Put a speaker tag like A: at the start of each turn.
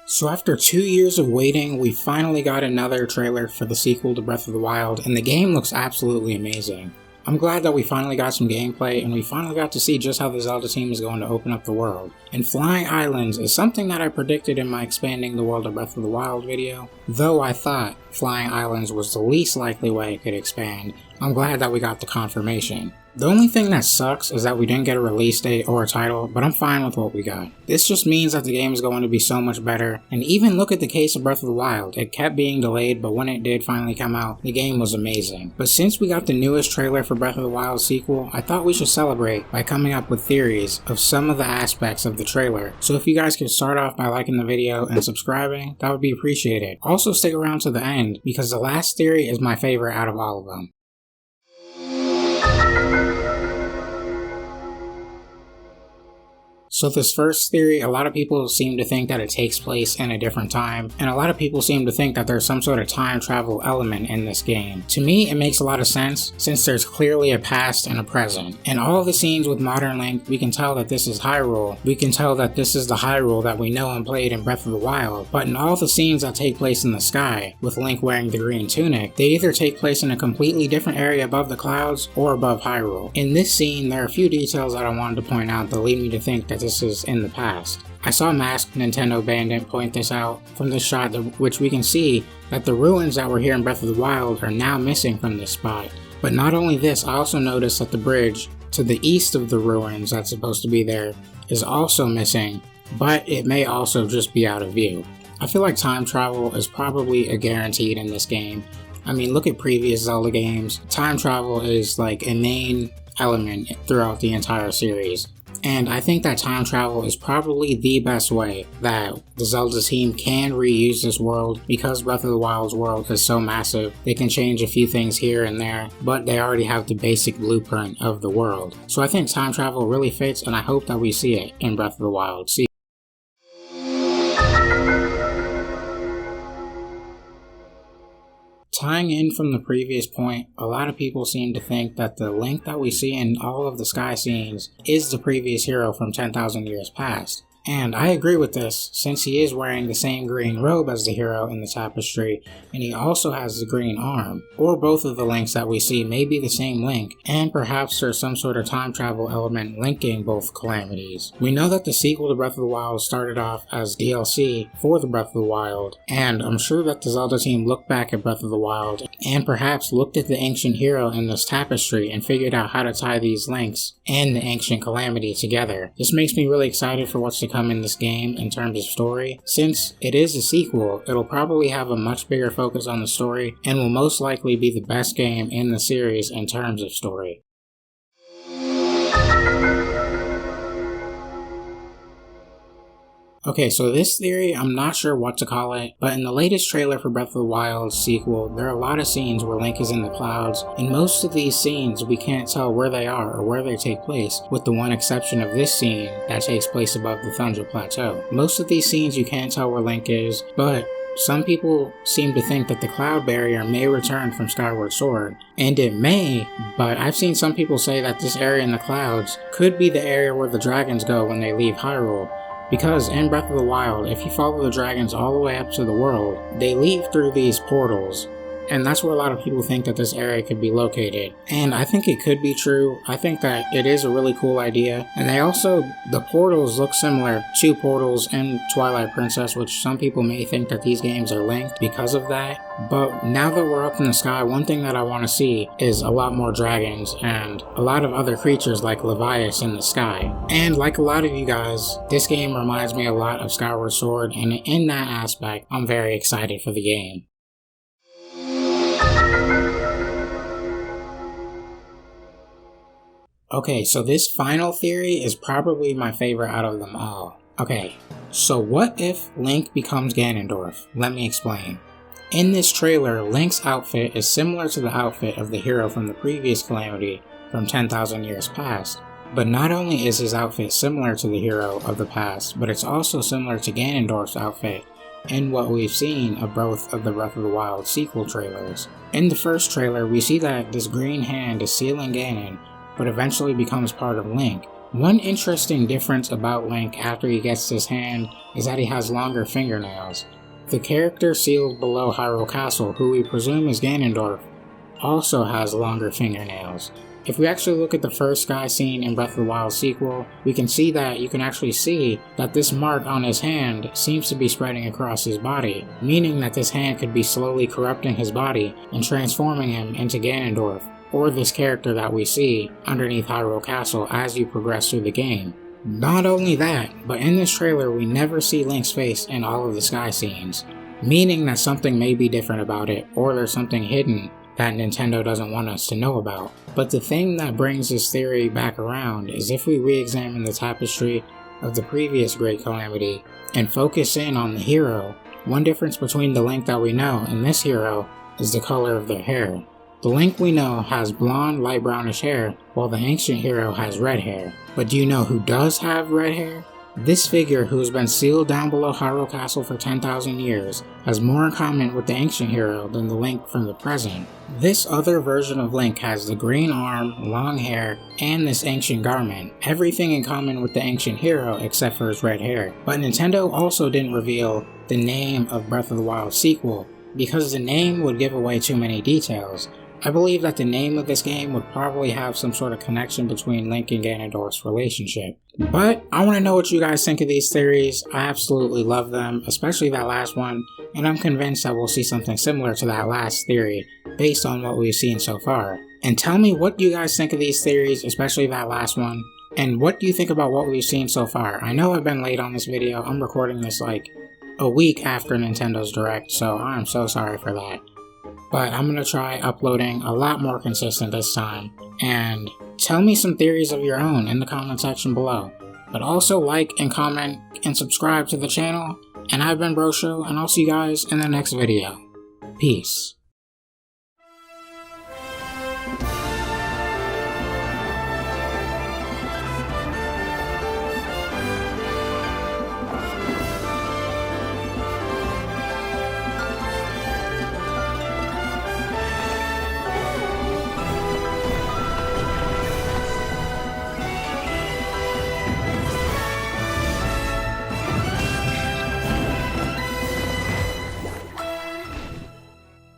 A: So after 2 years of waiting, we finally got another trailer for the sequel to Breath of the Wild, and the game looks absolutely amazing. I'm glad that we finally got some gameplay, and we finally got to see just how the Zelda team is going to open up the world. And Flying Islands is something that I predicted in my Expanding the World of Breath of the Wild video. Though I thought Flying Islands was the least likely way it could expand, I'm glad that we got the confirmation. The only thing that sucks is that we didn't get a release date or a title, but I'm fine with what we got. This just means that the game is going to be so much better, and even look at the case of Breath of the Wild. It kept being delayed, but when it did finally come out, the game was amazing. But since we got the newest trailer for Breath of the Wild sequel, I thought we should celebrate by coming up with theories of some of the aspects of the trailer. So if you guys could start off by liking the video and subscribing, that would be appreciated. Also stick around to the end, because the last theory is my favorite out of all of them. So this first theory, a lot of people seem to think that it takes place in a different time, and a lot of people seem to think that there's some sort of time travel element in this game. To me, it makes a lot of sense, since there's clearly a past and a present. In all the scenes with Modern Link, we can tell that this is Hyrule. We can tell that this is the Hyrule that we know and played in Breath of the Wild. But in all the scenes that take place in the sky, with Link wearing the green tunic, they either take place in a completely different area above the clouds or above Hyrule. In this scene, there are a few details that I wanted to point out that lead me to think that this is in the past. I saw Masked Nintendo Bandit point this out from this shot, which we can see that the ruins that were here in Breath of the Wild are now missing from this spot. But not only this, I also noticed that the bridge to the east of the ruins that's supposed to be there is also missing, but it may also just be out of view. I feel like time travel is probably a guaranteed in this game. I mean, look at previous Zelda games. Time travel is like a main element throughout the entire series. And I think that time travel is probably the best way that the Zelda team can reuse this world, because Breath of the Wild's world is so massive. They can change a few things here and there, but they already have the basic blueprint of the world. So I think time travel really fits, and I hope that we see it in Breath of the Wild. Tying in from the previous point, a lot of people seem to think that the Link that we see in all of the sky scenes is the previous hero from 10,000 years past. And I agree with this, since he is wearing the same green robe as the hero in the tapestry, and he also has the green arm. Or both of the Links that we see may be the same Link, and perhaps there's some sort of time travel element linking both calamities. We know that the sequel to Breath of the Wild started off as DLC for the Breath of the Wild, and I'm sure that the Zelda team looked back at Breath of the Wild, and perhaps looked at the ancient hero in this tapestry and figured out how to tie these Links and the ancient calamity together. This makes me really excited for what's to come in this game in terms of story. Since it is a sequel, it'll probably have a much bigger focus on the story, and will most likely be the best game in the series in terms of story. Okay, so this theory, I'm not sure what to call it, but in the latest trailer for Breath of the Wild sequel, there are a lot of scenes where Link is in the clouds. In most of these scenes, we can't tell where they are or where they take place, with the one exception of this scene that takes place above the Thundra Plateau. Most of these scenes you can't tell where Link is, but some people seem to think that the cloud barrier may return from Skyward Sword, and it may, but I've seen some people say that this area in the clouds could be the area where the dragons go when they leave Hyrule. Because in Breath of the Wild, if you follow the dragons all the way up to the world, they leave through these portals. And that's where a lot of people think that this area could be located. And I think it could be true. I think that it is a really cool idea. And the portals look similar to portals in Twilight Princess, which some people may think that these games are linked because of that. But now that we're up in the sky, one thing that I want to see is a lot more dragons and a lot of other creatures like Levias in the sky. And like a lot of you guys, this game reminds me a lot of Skyward Sword, and in that aspect, I'm very excited for the game. Okay, so this final theory is probably my favorite out of them all. Okay, so what if Link becomes Ganondorf? Let me explain. In this trailer, Link's outfit is similar to the outfit of the hero from the previous Calamity from 10,000 years past. But not only is his outfit similar to the hero of the past, but it's also similar to Ganondorf's outfit in what we've seen of both of the Breath of the Wild sequel trailers. In the first trailer, we see that this green hand is sealing Ganon, but eventually becomes part of Link, One interesting difference about Link after he gets his hand is that he has longer fingernails. The character sealed below Hyrule Castle, who we presume is Ganondorf, also has longer fingernails. If we actually look at the first sky scene in Breath of the Wild sequel, we can see that you can actually see that this mark on his hand seems to be spreading across his body, meaning that this hand could be slowly corrupting his body and transforming him into Ganondorf, or this character that we see underneath Hyrule Castle as you progress through the game. Not only that, but in this trailer we never see Link's face in all of the sky scenes, meaning that something may be different about it, or there's something hidden that Nintendo doesn't want us to know about. But the thing that brings this theory back around is if we re-examine the tapestry of the previous Great Calamity and focus in on the hero, one difference between the Link that we know and this hero is the color of their hair. The Link we know has blonde, light brownish hair, while the ancient hero has red hair. But do you know who does have red hair? This figure, who has been sealed down below Hyrule Castle for 10,000 years, has more in common with the ancient hero than the Link from the present. This other version of Link has the green arm, long hair, and this ancient garment, everything in common with the ancient hero except for his red hair. But Nintendo also didn't reveal the name of Breath of the Wild sequel, because the name would give away too many details. I believe that the name of this game would probably have some sort of connection between Link and Ganondorf's relationship. But I want to know what you guys think of these theories. I absolutely love them, especially that last one, and I'm convinced that we'll see something similar to that last theory based on what we've seen so far. And tell me what you guys think of these theories, especially that last one, and what do you think about what we've seen so far. I know I've been late on this video. I'm recording this like a week after Nintendo's Direct, so I'm so sorry for that. But I'm going to try uploading a lot more consistent this time, and tell me some theories of your own in the comment section below. But also like and comment and subscribe to the channel, and I've been Brosho, and I'll see you guys in the next video. Peace.